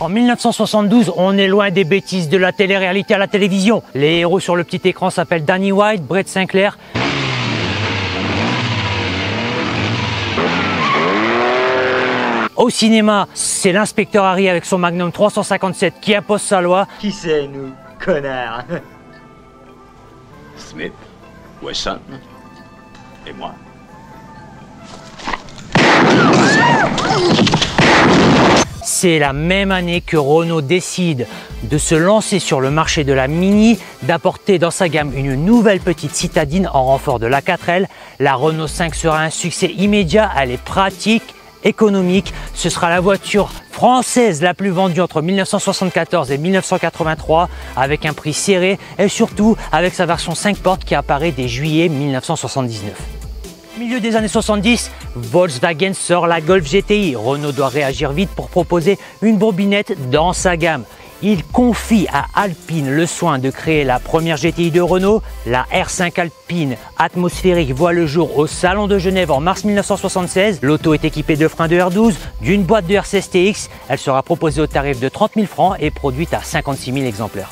En 1972, on est loin des bêtises de la télé-réalité à la télévision. Les héros sur le petit écran s'appellent Danny White, Brett Sinclair. Au cinéma, c'est l'inspecteur Harry avec son Magnum 357 qui impose sa loi. Qui c'est, nous, connard? Smith, Wesson et moi. C'est la même année que Renault décide de se lancer sur le marché de la Mini, d'apporter dans sa gamme une nouvelle petite citadine en renfort de la 4L. La Renault 5 sera un succès immédiat, elle est pratique, économique. Ce sera la voiture française la plus vendue entre 1974 et 1983 avec un prix serré et surtout avec sa version 5 portes qui apparaît dès juillet 1979. Au milieu des années 70, Volkswagen sort la Golf GTI. Renault doit réagir vite pour proposer une bobinette dans sa gamme. Il confie à Alpine le soin de créer la première GTI de Renault. La R5 Alpine atmosphérique voit le jour au Salon de Genève en mars 1976. L'auto est équipée de freins de R12, d'une boîte de R16 TX. Elle sera proposée au tarif de 30 000 francs et produite à 56 000 exemplaires.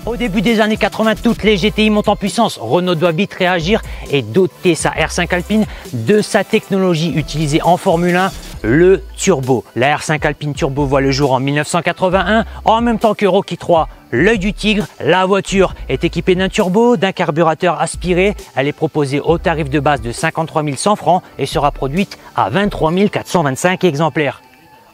Au début des années 80, toutes les GTI montent en puissance. Renault doit vite réagir et doter sa R5 Alpine de sa technologie utilisée en Formule 1, le turbo. La R5 Alpine Turbo voit le jour en 1981, en même temps que Rocky 3, l'œil du tigre. La voiture est équipée d'un turbo, d'un carburateur aspiré. Elle est proposée au tarif de base de 53 100 francs et sera produite à 23 425 exemplaires.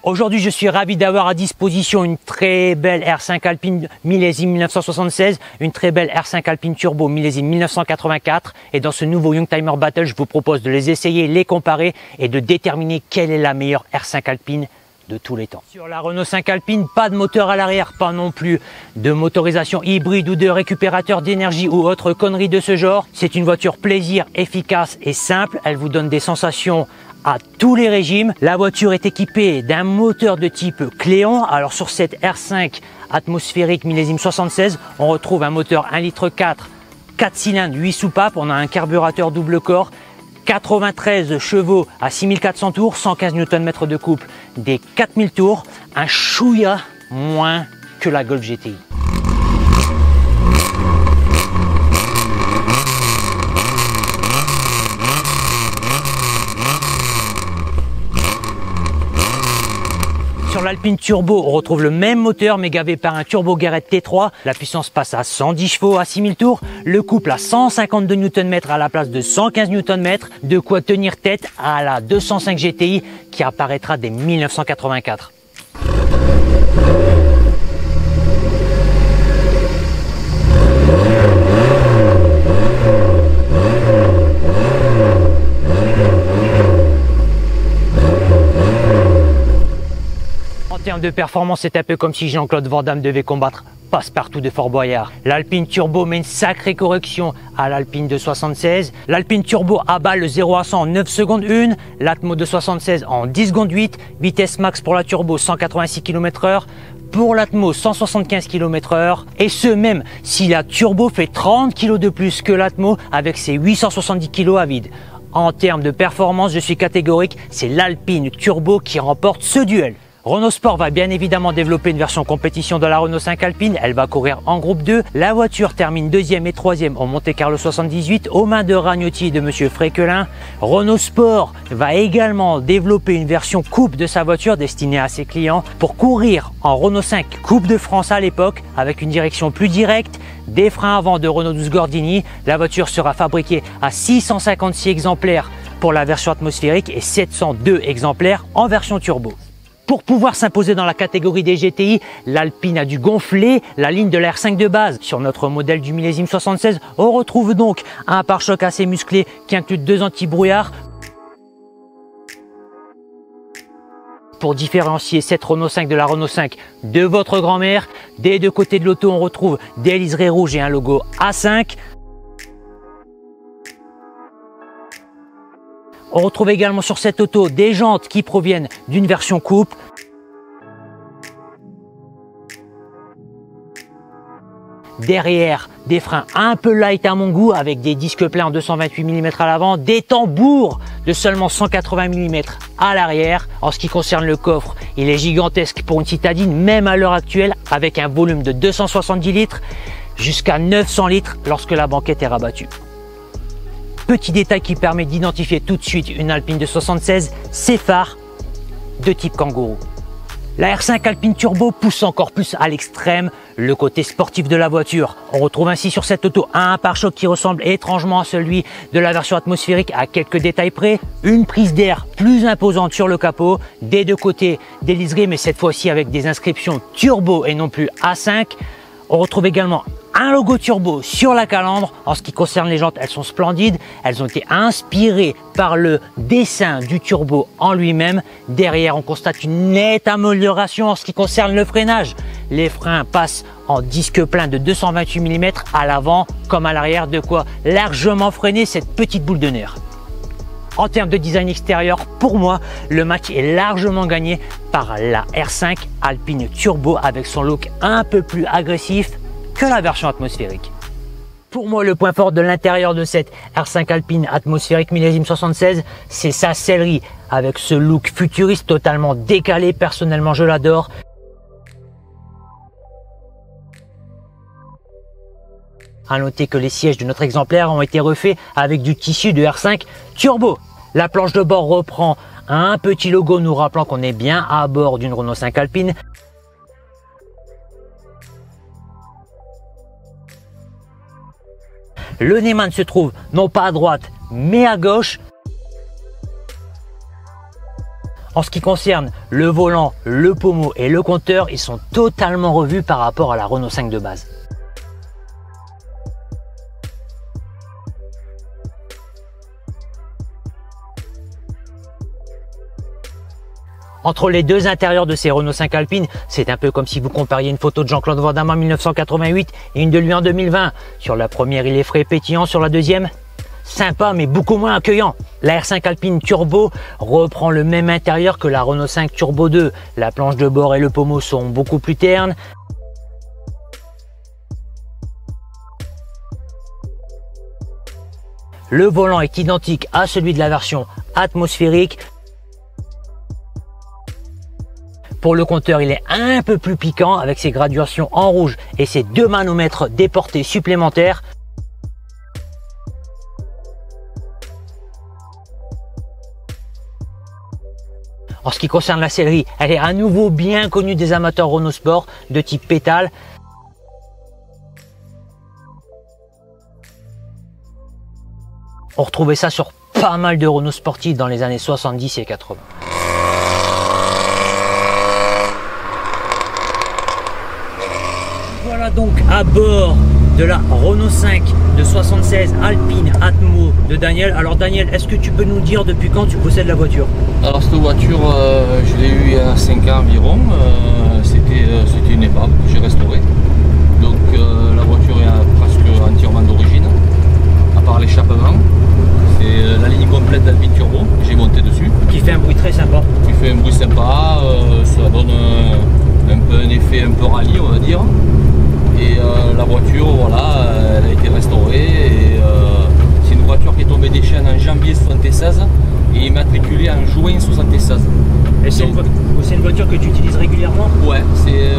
Aujourd'hui, je suis ravi d'avoir à disposition une très belle R5 Alpine millésime 1976, une très belle R5 Alpine Turbo millésime 1984. Et dans ce nouveau Youngtimer Battle, je vous propose de les essayer, les comparer et de déterminer quelle est la meilleure R5 Alpine de tous les temps. Sur la Renault 5 Alpine, pas de moteur à l'arrière, pas non plus de motorisation hybride ou de récupérateur d'énergie ou autre connerie de ce genre. C'est une voiture plaisir, efficace et simple. Elle vous donne des sensations à tous les régimes. La voiture est équipée d'un moteur de type Cléon. Alors sur cette R5 atmosphérique millésime 76, on retrouve un moteur 1,4 litre 4 cylindres, 8 soupapes. On a un carburateur double corps, 93 chevaux à 6400 tours, 115 Nm de couple, des 4000 tours, un chouïa moins que la Golf GTI. Sur l'Alpine Turbo, on retrouve le même moteur mais gavé par un Turbo Garrett T3. La puissance passe à 110 chevaux à 6000 tours. Le couple à 152 Nm à la place de 115 Nm. De quoi tenir tête à la 205 GTI qui apparaîtra dès 1984. En termes de performance, c'est un peu comme si Jean-Claude Van Damme devait combattre Passepartout de Fort Boyard. L'Alpine Turbo met une sacrée correction à l'Alpine de 76. L'Alpine Turbo abat le 0 à 100 en 9 secondes 1, l'Atmo de 76 en 10 secondes 8, vitesse max pour la Turbo 186 km/h, pour l'Atmo 175 km/h, et ce même si la Turbo fait 30 kg de plus que l'Atmo avec ses 870 kg à vide. En termes de performance, je suis catégorique, c'est l'Alpine Turbo qui remporte ce duel. Renault Sport va bien évidemment développer une version compétition de la Renault 5 Alpine. Elle va courir en groupe 2. La voiture termine 2e et 3e au Monte Carlo 78 aux mains de Ragnotti et de Monsieur Fréquelin. Renault Sport va également développer une version coupe de sa voiture destinée à ses clients pour courir en Renault 5 Coupe de France à l'époque avec une direction plus directe, des freins avant de Renault 12 Gordini. La voiture sera fabriquée à 656 exemplaires pour la version atmosphérique et 702 exemplaires en version turbo. Pour pouvoir s'imposer dans la catégorie des GTI, l'Alpine a dû gonfler la ligne de la R5 de base. Sur notre modèle du millésime 76, on retrouve donc un pare-choc assez musclé qui inclut 2 anti-brouillard. Pour différencier cette Renault 5 de la Renault 5 de votre grand-mère, des deux côtés de l'auto, on retrouve des liserés rouges et un logo A5. On retrouve également sur cette auto des jantes qui proviennent d'une version coupe. Derrière, des freins un peu light à mon goût avec des disques pleins en 228 mm à l'avant, des tambours de seulement 180 mm à l'arrière. En ce qui concerne le coffre, il est gigantesque pour une citadine, même à l'heure actuelle, avec un volume de 270 litres jusqu'à 900 litres lorsque la banquette est rabattue. Petit détail qui permet d'identifier tout de suite une Alpine de 76, ses phares de type kangourou. La R5 Alpine Turbo pousse encore plus à l'extrême le côté sportif de la voiture. On retrouve ainsi sur cette auto un pare-choc qui ressemble étrangement à celui de la version atmosphérique à quelques détails près, une prise d'air plus imposante sur le capot, des deux côtés des liserés mais cette fois-ci avec des inscriptions Turbo et non plus A5. On retrouve également un logo turbo sur la calandre. En ce qui concerne les jantes, elles sont splendides. Elles ont été inspirées par le dessin du turbo en lui-même. Derrière, on constate une nette amélioration en ce qui concerne le freinage. Les freins passent en disque plein de 228 mm à l'avant comme à l'arrière, de quoi largement freiner cette petite boule de nerf. En termes de design extérieur, pour moi, le match est largement gagné par la R5 Alpine Turbo avec son look un peu plus agressif que la version atmosphérique. Pour moi, le point fort de l'intérieur de cette R5 Alpine atmosphérique millésime 76, c'est sa sellerie avec ce look futuriste totalement décalé. Personnellement, je l'adore. À noter que les sièges de notre exemplaire ont été refaits avec du tissu de R5 Turbo. La planche de bord reprend un petit logo nous rappelant qu'on est bien à bord d'une Renault 5 Alpine. Le Neyman se trouve non pas à droite mais à gauche. En ce qui concerne le volant, le pommeau et le compteur, ils sont totalement revus par rapport à la Renault 5 de base. Entre les deux intérieurs de ces Renault 5 Alpine, c'est un peu comme si vous compariez une photo de Jean-Claude Van Damme en 1988 et une de lui en 2020. Sur la première, il est frais et pétillant. Sur la deuxième, sympa mais beaucoup moins accueillant. La R5 Alpine Turbo reprend le même intérieur que la Renault 5 Turbo 2. La planche de bord et le pommeau sont beaucoup plus ternes. Le volant est identique à celui de la version atmosphérique. Pour le compteur, il est un peu plus piquant avec ses graduations en rouge et ses 2 manomètres déportés supplémentaires. En ce qui concerne la sellerie, elle est à nouveau bien connue des amateurs Renault Sport de type pétale. On retrouvait ça sur pas mal de Renault sportifs dans les années 70 et 80. Voilà donc à bord de la Renault 5 de 76 Alpine Atmo de Daniel. Alors Daniel, est-ce que tu peux nous dire depuis quand tu possèdes la voiture? Alors cette voiture, je l'ai eue il y a 5 ans environ. C'était une épave que j'ai restaurée. Donc la voiture est presque entièrement d'origine, à part l'échappement. C'est la ligne complète d'Alpine Turbo que j'ai montée dessus. Qui fait un bruit très sympa. Qui fait un bruit sympa, ça donne un peu un effet un peu rallye on va dire. Et la voiture, voilà, elle a été restaurée et c'est une voiture qui est tombée des chaînes en janvier 76 et immatriculée en juin 76. Et c'est une voiture que tu utilises régulièrement? Ouais, c'est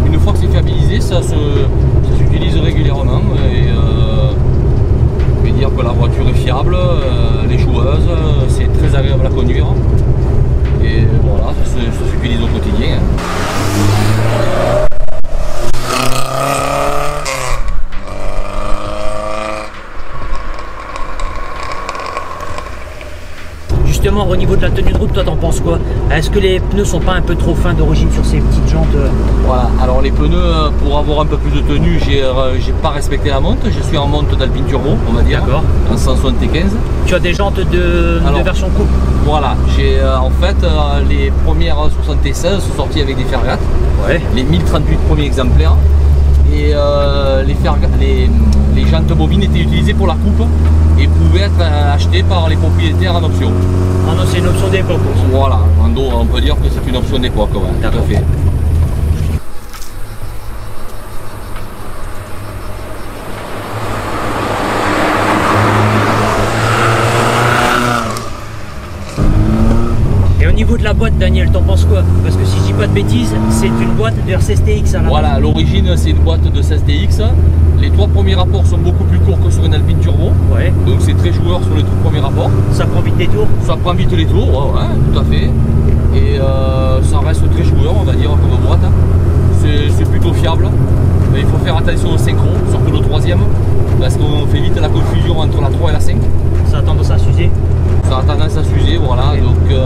une fois que c'est fiabilisé, ça s'utilise régulièrement et je vais dire que la voiture est fiable, elle est joueuse, c'est très agréable à conduire et voilà, ça s'utilise au quotidien. Justement, au niveau de la tenue de route, toi t'en penses quoi? Est-ce que les pneus sont pas un peu trop fins d'origine sur ces petites jantes? Voilà, alors les pneus, pour avoir un peu plus de tenue, j'ai pas respecté la monte. Je suis en monte d'Alpine Turbo, on va dire, en 175. Tu as des jantes de version coupe? Voilà, j'ai en fait les premières 76 sont sorties avec des Fergat, les 1038 premiers exemplaires. Et les jantes bobines étaient utilisées pour la coupe et pouvaient être achetées par les propriétaires en option. Ah non, c'est une option d'époque aussi. Voilà, on peut dire que c'est une option d'époque, ouais, tout à fait. la boîte, Daniel, t'en penses quoi? Parce que si je dis pas de bêtises, c'est une boîte de R16TX à la Voilà, à l'origine c'est une boîte de 16TX. Les 3 premiers rapports sont beaucoup plus courts que sur une Alpine Turbo. Ouais. Donc c'est très joueur sur les 3 premiers rapports. Ça prend vite des tours? Ça prend vite les tours, ouais, tout à fait. Et ça reste très joueur, on va dire, comme boîte. C'est plutôt fiable. Mais il faut faire attention au synchro, surtout le 3e. Parce qu'on fait vite la confusion entre la 3 et la 5. Ça a tendance à s'user? Ça a tendance à s'user, voilà. Okay. Donc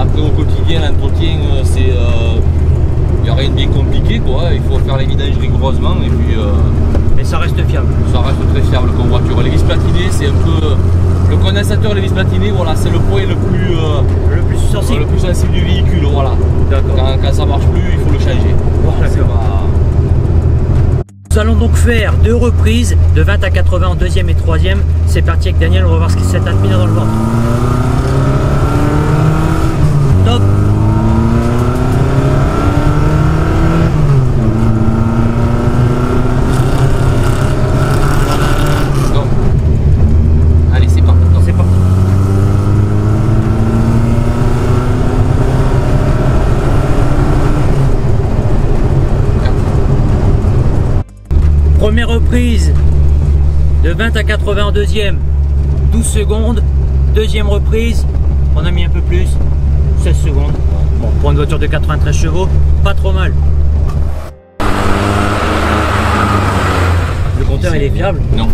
après au quotidien, l'entretien, c'est il n'y a rien de bien compliqué, quoi. Il faut faire les vidanges rigoureusement et puis. Mais ça reste fiable. Ça reste très fiable comme voiture. Les vis platinées, c'est un peu le condensateur et les vis platinées, voilà, c'est le point le plus sensible du véhicule, voilà. D'accord. Quand ça marche plus, il faut le changer. Voilà, Nous allons donc faire 2 reprises de 20 à 80 en 2e et 3e. C'est parti avec Daniel, on va voir ce qui s'est admis dans le ventre. Top. Donc, allez, c'est parti. C'est parti. Première reprise de 20 à 80 en 2e, 12 secondes. Deuxième reprise, on a mis un peu plus, 16 secondes. Bon, pour une voiture de 93 chevaux, pas trop mal. Le compteur, il est fiable? Non.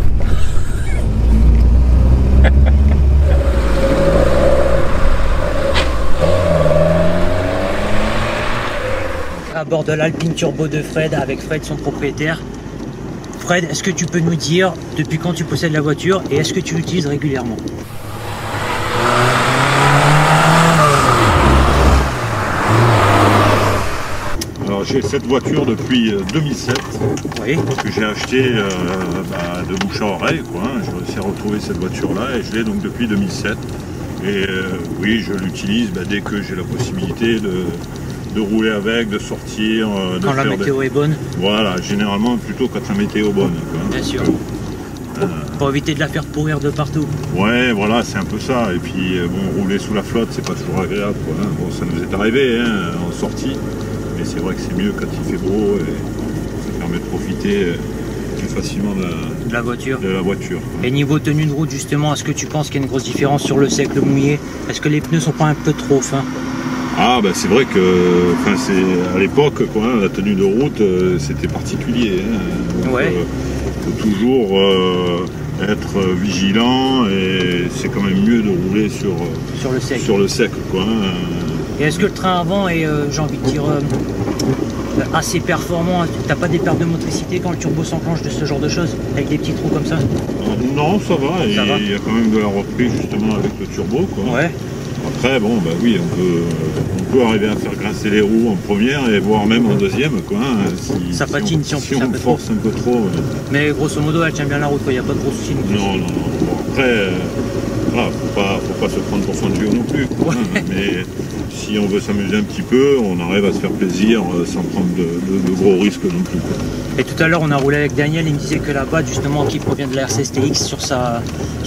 À bord de l'Alpine Turbo de Fred, avec Fred, son propriétaire. Fred, est-ce que tu peux nous dire depuis quand tu possèdes la voiture et est-ce que tu l'utilises régulièrement? Alors j'ai cette voiture depuis 2007 Oui. que j'ai acheté de bouche à oreille, quoi. J'ai réussi à retrouver cette voiture là et je l'ai donc depuis 2007. Et oui, je l'utilise dès que j'ai la possibilité de rouler avec, de sortir, de Quand la météo est bonne. Voilà, généralement plutôt quand la météo est bonne, quoi. Bien sûr. Pour éviter de la faire pourrir de partout. Ouais, voilà, c'est un peu ça. Et puis bon, rouler sous la flotte, c'est pas toujours agréable, quoi, hein. Bon, ça nous est arrivé en sortie, mais c'est vrai que c'est mieux quand il fait beau et ça permet de profiter plus facilement de la voiture. Quoi. Et niveau tenue de route, justement, est-ce que tu penses qu'il y a une grosse différence sur le sec, le mouillé? Est-ce que les pneus sont pas un peu trop fins? Ah c'est vrai que c'est à l'époque, quoi, hein, la tenue de route c'était particulier, hein. Donc, ouais. Faut toujours être vigilant et c'est quand même mieux de rouler sur le sec, quoi, hein. Et est-ce que le train avant est, j'ai envie de dire, assez performant? T'as pas des pertes de motricité quand le turbo s'enclenche, de ce genre de choses, avec des petits trous comme ça? Non, ça va. Il y a quand même de la reprise justement avec le turbo, quoi. Ouais. Après, bon, oui, on peut arriver à faire grincer les roues en première et voire même en deuxième, quoi, hein, ça patine si on force un peu trop. Mais grosso modo, elle tient bien la route, quoi. Il n'y a pas de gros soucis. Non. Bon, après, voilà, faut pas se prendre pour son Dieu non plus, quoi, ouais. Hein, mais si on veut s'amuser un petit peu, on arrive à se faire plaisir sans prendre de gros risques non plus, quoi. Et tout à l'heure, on a roulé avec Daniel, il me disait que la boîte, justement, qui provient de la R16TX sur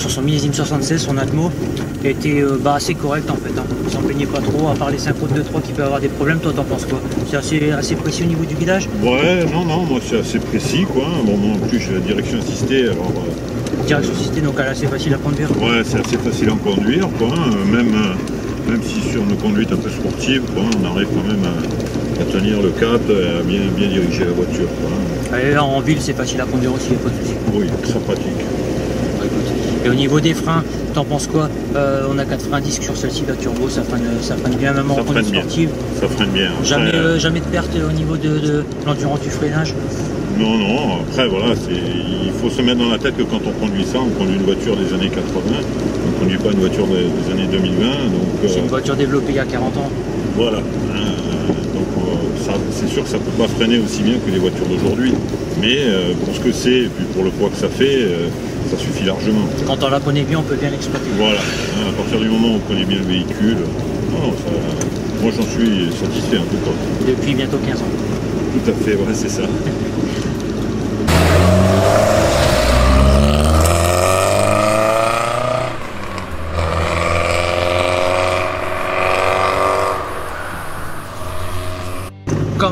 son millésime 76, son Atmo, était assez correcte en fait, hein. Il s'en plaignait pas trop, à part les synchros de 2-3 qui peuvent avoir des problèmes. Toi, t'en penses quoi? C'est assez précis au niveau du guidage? Ouais, non, moi c'est assez précis, quoi. Bon, moi en plus j'ai la direction assistée, alors... Direction assistée, donc elle est assez facile à conduire? Ouais, c'est assez facile à conduire, quoi. Même si sur nos conduites un peu sportives, quoi, on arrive quand même à tenir le cap, à bien diriger la voiture, quoi. Et là, en ville, c'est facile à conduire aussi, il n'y a pas de souci. Oui, très pratique. Et au niveau des freins, t'en penses quoi? On a 4 freins disques sur celle-ci, la turbo, ça freine bien, même en conduite sportive. Ça freine bien. Jamais de perte au niveau de l'endurance du freinage? Non, après voilà, il faut se mettre dans la tête que quand on conduit ça, on conduit une voiture des années 80, on ne conduit pas une voiture des années 2020. C'est une voiture développée il y a 40 ans. Voilà, donc c'est sûr que ça ne peut pas freiner aussi bien que les voitures d'aujourd'hui, mais pour ce que c'est et puis pour le poids que ça fait, ça suffit largement. Quand on la connaît bien, on peut bien l'exploiter. Voilà, à partir du moment où on connaît bien le véhicule, moi j'en suis satisfait en tout cas. Depuis bientôt 15 ans. Tout à fait, ouais, c'est ça.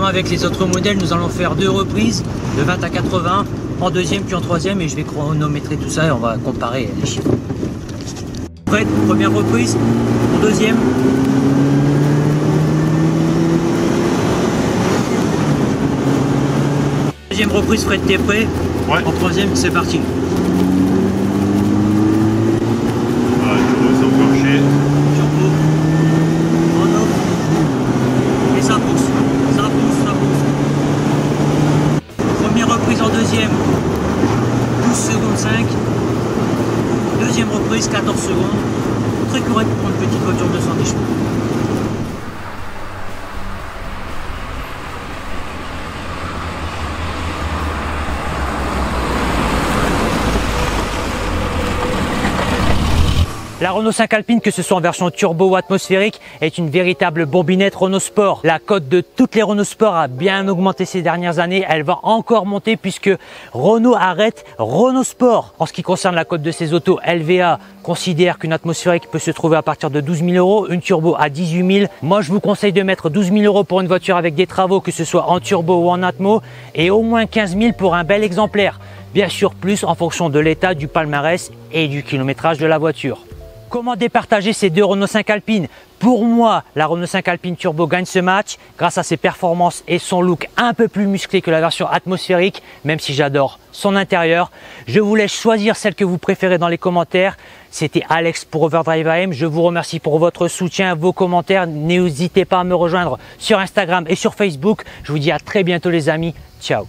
avec les autres modèles, nous allons faire 2 reprises de 20 à 80 en deuxième puis en troisième et je vais chronométrer tout ça et on va comparer les chiffres. Prête, première reprise, en deuxième. Deuxième reprise, Fred, t'es prêt? Ouais. En troisième, c'est parti. Voilà, turbo sans plancher. Turbo. En off. Et ça pousse. Ça pousse, ça pousse. Première reprise en deuxième. 12 secondes 5. Deuxième reprise, 14 secondes. Très correct pour une petite voiture de 110 chevaux. La Renault 5 Alpine, que ce soit en version turbo ou atmosphérique, est une véritable bobinette Renault Sport. La cote de toutes les Renault Sport a bien augmenté ces dernières années. Elle va encore monter puisque Renault arrête Renault Sport. En ce qui concerne la cote de ces autos, LVA considère qu'une atmosphérique peut se trouver à partir de 12 000 €, une turbo à 18 000. Moi, je vous conseille de mettre 12 000 € pour une voiture avec des travaux, que ce soit en turbo ou en atmo, et au moins 15 000 pour un bel exemplaire. Bien sûr, plus en fonction de l'état du palmarès et du kilométrage de la voiture. Comment départager ces deux Renault 5 Alpine? Pour moi, la Renault 5 Alpine Turbo gagne ce match grâce à ses performances et son look un peu plus musclé que la version atmosphérique, même si j'adore son intérieur. Je vous laisse choisir celle que vous préférez dans les commentaires. C'était Alex pour Overdrive AM. Je vous remercie pour votre soutien, vos commentaires. N'hésitez pas à me rejoindre sur Instagram et sur Facebook. Je vous dis à très bientôt les amis. Ciao.